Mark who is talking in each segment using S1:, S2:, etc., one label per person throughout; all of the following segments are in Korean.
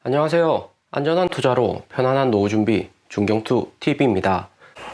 S1: 안녕하세요. 안전한 투자로 편안한 노후 준비 중경투 TV입니다.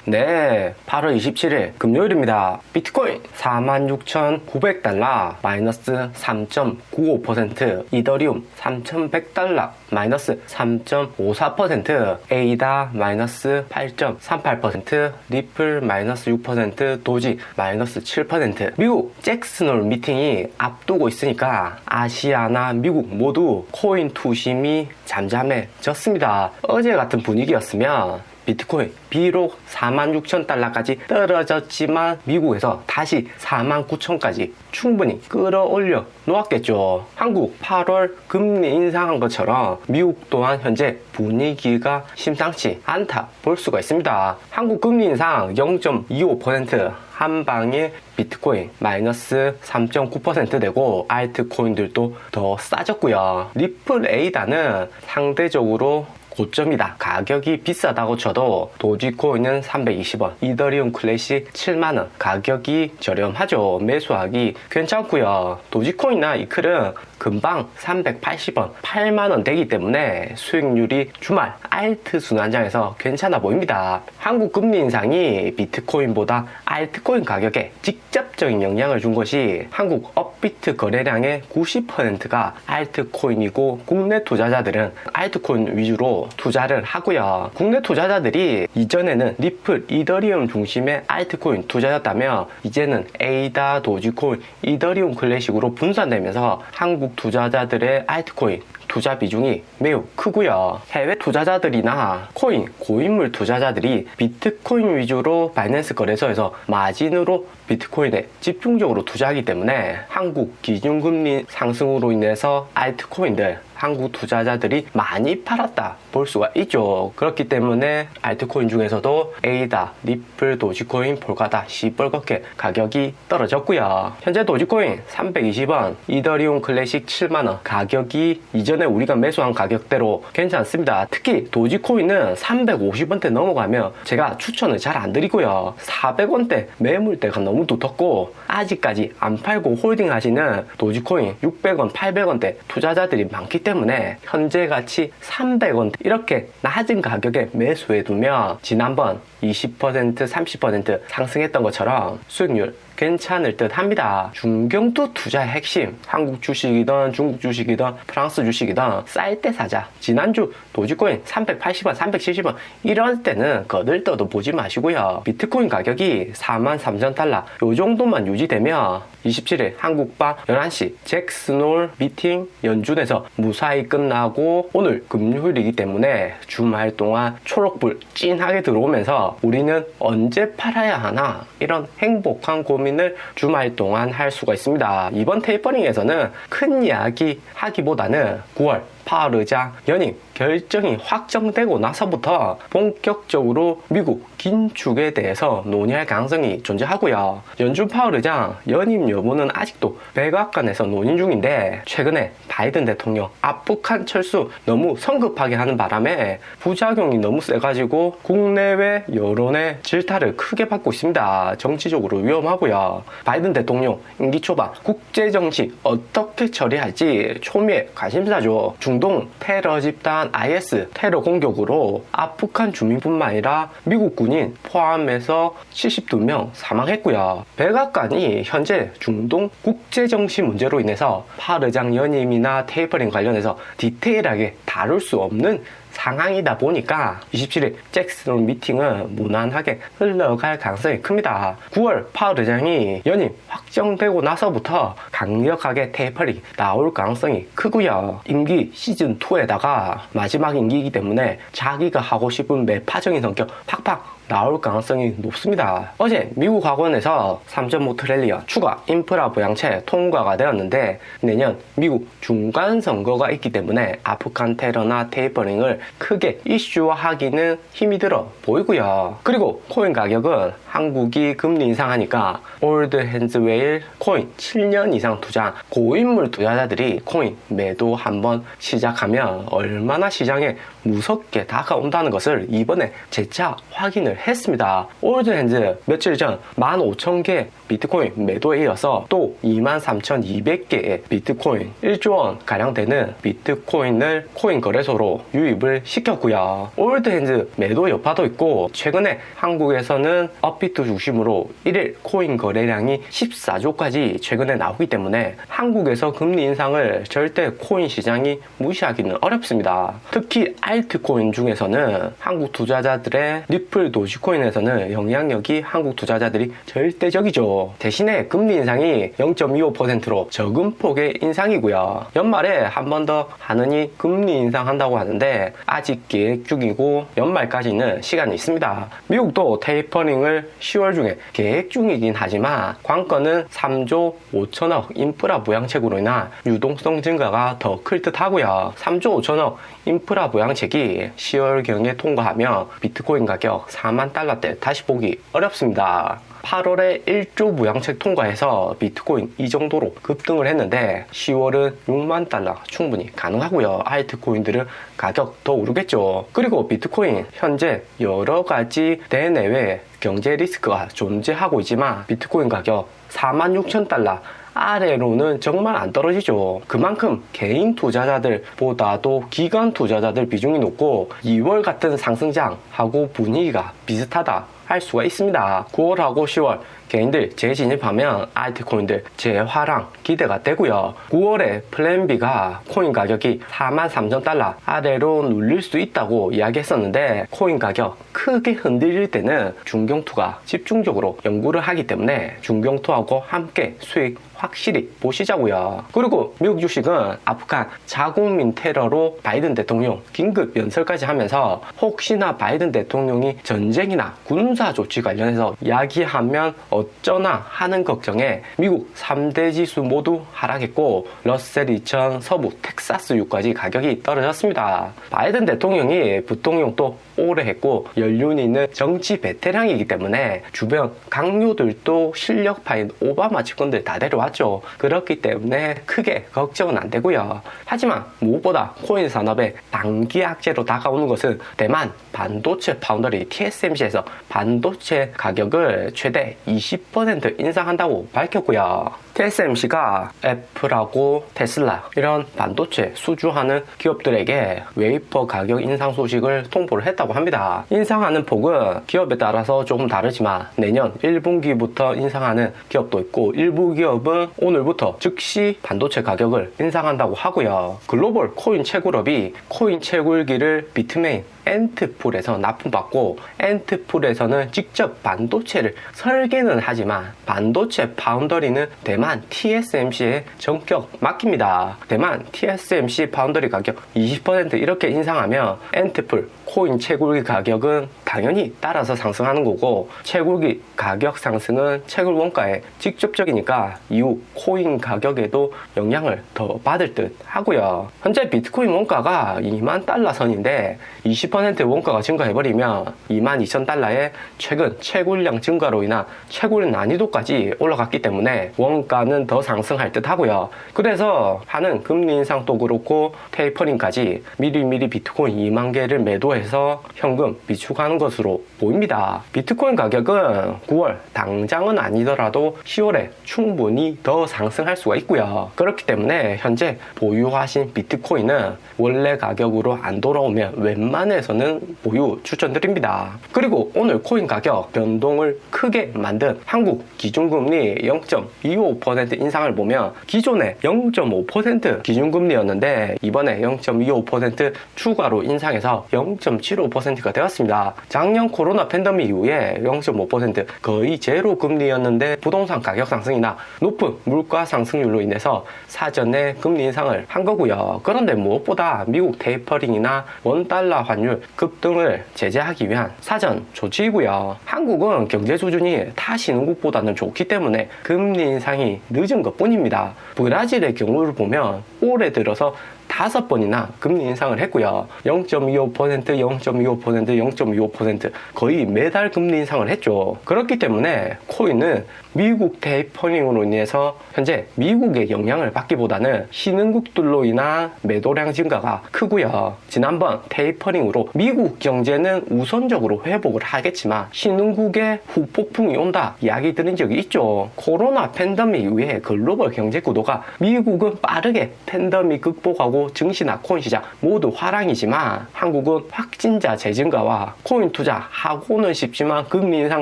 S1: 네, 8월 27일 금요일입니다. 비트코인 46,900달러 마이너스 3.95%, 이더리움 3,100달러 마이너스 3.54%, 에이다 마이너스 8.38%, 리플 마이너스 6%, 도지 마이너스 7%. 미국 잭슨홀 미팅이 앞두고 있으니까 아시아나 미국 모두 코인 투심이 잠잠해졌습니다. 어제 같은 분위기였으면 비트코인 비록 46,000달러까지 떨어졌지만 미국에서 다시 49,000까지 충분히 끌어올려 놓았겠죠. 한국 8월 금리 인상한 것처럼 미국 또한 현재 분위기가 심상치 않다 볼 수가 있습니다. 한국 금리 인상 0.25%, 한 방에 비트코인 마이너스 3.9% 되고 알트코인들도 더 싸졌고요. 리플 에이다는 상대적으로 고점이다. 가격이 비싸다고 쳐도 도지코인은 320원, 이더리움 클래식 7만원. 가격이 저렴하죠. 매수하기 괜찮고요. 도지코인이나 이클은 금방 380원, 8만원 되기 때문에 수익률이 주말 알트 순환장에서 괜찮아 보입니다. 한국 금리 인상이 비트코인보다 알트코인 가격에 직접적인 영향을 준 것이 한국 업비트 거래량의 90%가 알트코인이고 국내 투자자들은 알트코인 위주로 투자를 하고요. 국내 투자자들이 이전에는 리플, 이더리움 중심의 알트코인 투자였다면 이제는 에이다, 도지코인, 이더리움 클래식으로 분산되면서 한국 투자자들의 알트코인 투자 비중이 매우 크고요. 해외 투자자들이나 코인, 고인물 투자자들이 비트코인 위주로 바이낸스 거래소에서 마진으로 비트코인에 집중적으로 투자하기 때문에 한국 기준금리 상승으로 인해서 알트코인들 한국 투자자들이 많이 팔았다 볼 수가 있죠. 그렇기 때문에 알트코인 중에서도 에이다, 리플, 도지코인, 폴가다 시뻘겋게 가격이 떨어졌고요. 현재 도지코인 320원, 이더리움 클래식 7만원. 가격이 이전에 우리가 매수한 가격대로 괜찮습니다. 특히 도지코인은 350원대 넘어가면 제가 추천을 잘 안 드리고요. 400원대 매물대가 너무 두텁고 아직까지 안 팔고 홀딩 하시는 도지코인 600원, 800원대 투자자들이 많기 때문에 현재 가치 300원 이렇게 낮은 가격에 매수해 두면 지난번 20%, 30% 상승했던 것처럼 수익률 괜찮을 듯 합니다. 중경투 투자의 핵심, 한국 주식이든 중국 주식이든 프랑스 주식이든 쌀 때 사자. 지난주 도지코인 380원, 370원 이럴 때는 거들떠도 보지 마시고요. 비트코인 가격이 43,000달러 요 정도만 유지되면 27일 한국밤 11시 잭슨홀 미팅 연준에서 무사히 끝나고 오늘 금요일이기 때문에 주말 동안 초록불 찐하게 들어오면서 우리는 언제 팔아야 하나 이런 행복한 고민을 주말 동안 할 수가 있습니다. 이번 테이퍼링에서는 큰 이야기 하기보다는 9월 파월 의장 연임 결정이 확정되고 나서부터 본격적으로 미국 긴축에 대해서 논의할 가능성이 존재하고요. 연준 파월 의장 연임 여부는 아직도 백악관에서 논의 중인데 최근에 바이든 대통령 아프간 철수 너무 성급하게 하는 바람에 부작용이 너무 세가지고 국내외 여론의 질타를 크게 받고 있습니다. 정치적으로 위험하고요. 바이든 대통령 임기 초반 국제정치 어떻게 처리할지 초미의 관심사죠. 중동 테러 집단 IS 테러 공격으로 아프간 주민뿐만 아니라 미국 군인 포함해서 72명 사망했고요. 백악관이 현재 중동 국제정치 문제로 인해서 파월 의장 연임이나 테이퍼링 관련해서 디테일하게 다룰 수 없는 상황이다 보니까 27일 잭슨홀 미팅은 무난하게 흘러갈 가능성이 큽니다. 9월 파월 의장이 연임 확정되고 나서부터 강력하게 테이퍼링 나올 가능성이 크고요. 임기 시즌2에다가 마지막 임기이기 때문에 자기가 하고 싶은 매파적인 성격 팍팍 나올 가능성이 높습니다. 어제 미국 학원에서 3.5트릴리언 추가 인프라 부양책 통과가 되었는데 내년 미국 중간선거가 있기 때문에 아프간 테러나 테이퍼링을 크게 이슈화하기는 힘이 들어 보이고요. 그리고 코인 가격은 한국이 금리 인상하니까 올드 핸즈 웨일 코인 7년 이상 투자한 고인물 투자자들이 코인 매도 한번 시작하면 얼마나 시장에 무섭게 다가온다는 것을 이번에 재차 확인을 했습니다. 올드핸즈 며칠 전 15,000개 비트코인 매도에 이어서 또 23,200개의 비트코인 1조 원 가량 되는 비트코인을 코인 거래소로 유입을 시켰고요. 올드핸즈 매도 여파도 있고 최근에 한국에서는 업비트 중심으로 1일 코인 거래량이 14조까지 최근에 나오기 때문에 한국에서 금리 인상을 절대 코인 시장이 무시하기는 어렵습니다. 특히 알트코인 중에서는 한국 투자자들의 리플 도지코인에서는 영향력이 한국 투자자들이 절대적이죠. 대신에 금리 인상이 0.25%로 적은 폭의 인상이고요. 연말에 한 번 더 하느니 금리 인상한다고 하는데 아직 계획 중이고 연말까지는 시간이 있습니다. 미국도 테이퍼링을 10월 중에 계획 중이긴 하지만 관건은 3조 5천억 인프라 부양책으로 인한 유동성 증가가 더 클 듯 하고요. 3조 5천억 인프라 부양책이 10월경에 통과하면 비트코인 가격 4만 달러대 다시 보기 어렵습니다. 8월에 1조 부양책 통과해서 비트코인 이 정도로 급등을 했는데 10월은 6만 달러 충분히 가능하고요. 알트코인들은 가격 더 오르겠죠. 그리고 비트코인 현재 여러 가지 대내외 경제 리스크가 존재하고 있지만 비트코인 가격 46,000달러 아래로는 정말 안 떨어지죠. 그만큼 개인 투자자들보다도 기관 투자자들 비중이 높고 2월 같은 상승장하고 분위기가 비슷하다 할 수가 있습니다. 9월하고 10월 개인들 재진입하면 알트코인들 재화랑 기대가 되고요. 9월에 플랜 B가 코인 가격이 43,000달러 아래로 눌릴 수 있다고 이야기했었는데 코인 가격 크게 흔들릴 때는 중경투가 집중적으로 연구를 하기 때문에 중경투하고 함께 수익 확실히 보시자고요. 그리고 미국 주식은 아프간 자국민 테러로 바이든 대통령 긴급 연설까지 하면서 혹시나 바이든 대통령이 전쟁이나 군사 조치 관련해서 이야기하면 어쩌나 하는 걱정에 미국 3대 지수 모두 하락했고 러셀 2000 서부 텍사스유까지 가격이 떨어졌습니다. 바이든 대통령이 부통령도 오래 했고 연륜이 있는 정치 베테랑이기 때문에 주변 강요들도 실력파인 오바마 측근들 다 데려왔죠. 그렇기 때문에 크게 걱정은 안 되고요. 하지만 무엇보다 코인 산업의 단기 악재로 다가오는 것은 대만 반도체 파운더리 TSMC에서 반도체 가격을 최대 20% 인상한다고 밝혔고요. TSMC가 애플하고 테슬라 이런 반도체 수주하는 기업들에게 웨이퍼 가격 인상 소식을 통보를 했다고 합니다. 인상하는 폭은 기업에 따라서 조금 다르지만 내년 1분기부터 인상하는 기업도 있고 일부 기업은 오늘부터 즉시 반도체 가격을 인상한다고 하고요. 글로벌 코인 채굴업이 코인 채굴기를 비트메인 엔트풀에서 납품받고 엔트풀에서는 직접 반도체를 설계는 하지만 반도체 파운더리는 대만 TSMC에 전격 맡깁니다. 대만 TSMC 파운더리 가격 20% 이렇게 인상하면 엔트풀 코인 채굴기 가격은 당연히 따라서 상승하는 거고 채굴기 가격 상승은 채굴 원가에 직접적이니까 이후 코인 가격에도 영향을 더 받을 듯 하고요. 현재 비트코인 원가가 2만 달러 선인데 20% 원가가 증가해버리면 22,000달러에 최근 채굴량 증가로 인한 채굴 난이도까지 올라갔기 때문에 원가는 더 상승할 듯 하고요. 그래서 하는 금리 인상도 그렇고 테이퍼링까지 미리미리 비트코인 2만 개를 매도해서 현금 비축하는 것으로 보입니다. 비트코인 가격은 9월 당장은 아니더라도 10월에 충분히 더 상승할 수가 있고요. 그렇기 때문에 현재 보유하신 비트코인은 원래 가격으로 안 돌아오면 웬만해서는 보유 추천드립니다. 그리고 오늘 코인 가격 변동을 크게 만든 한국 기준금리 0.25% 인상을 보면 기존에 0.5% 기준금리였는데 이번에 0.25% 추가로 인상해서 0.75%가 되었습니다. 작년 코로나 팬데믹 이후에 0.5% 거의 제로 금리였는데 부동산 가격 상승이나 높은 물가 상승률로 인해서 사전에 금리 인상을 한 거고요. 그런데 무엇보다 미국 테이퍼링이나 원달러 환율 급등을 제재하기 위한 사전 조치이고요. 한국은 경제 수준이 타 신흥국보다는 좋기 때문에 금리 인상이 늦은 것 뿐입니다. 브라질의 경우를 보면 올해 들어서 5번이나 금리 인상을 했고요. 0.25%, 0.25%, 0.25% 거의 매달 금리 인상을 했죠. 그렇기 때문에 코인은 미국 테이퍼링으로 인해서 현재 미국의 영향을 받기보다는 신흥국들로 인한 매도량 증가가 크고요. 지난번 테이퍼링으로 미국 경제는 우선적으로 회복을 하겠지만 신흥국의 후폭풍이 온다 이야기 들은 적이 있죠. 코로나 팬데믹 이후에 글로벌 경제 구도가 미국은 빠르게 팬데믹 극복하고 증시나 코인 시장 모두 화랑이지만 한국은 확진자 재증가와 코인 투자 하고는 싶지만 금리 인상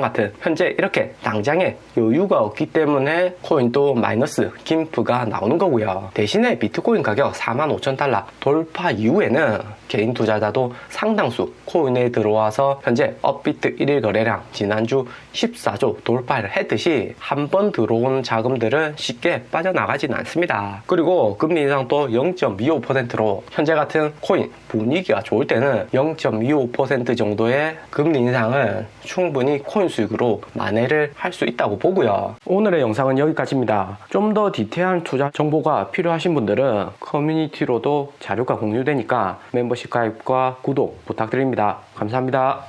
S1: 같은 현재 이렇게 당장에 여유가 없기 때문에 코인도 마이너스 김프가 나오는 거고요. 대신에 비트코인 가격 45,000달러 돌파 이후에는 개인 투자자도 상당수 코인에 들어와서 현재 업비트 1일 거래량 지난주 14조 돌파를 했듯이 한 번 들어온 자금들은 쉽게 빠져나가진 않습니다. 그리고 금리 인상도 0.25%로 현재 같은 코인 분위기가 좋을 때는 0.25% 정도의 금리 인상은 충분히 코인 수익으로 만회를 할 수 있다고 보고요. 오늘의 영상은 여기까지입니다. 좀 더 디테일한 투자 정보가 필요하신 분들은 커뮤니티로도 자료가 공유되니까 멤버십 가입과 구독 부탁드립니다. 감사합니다.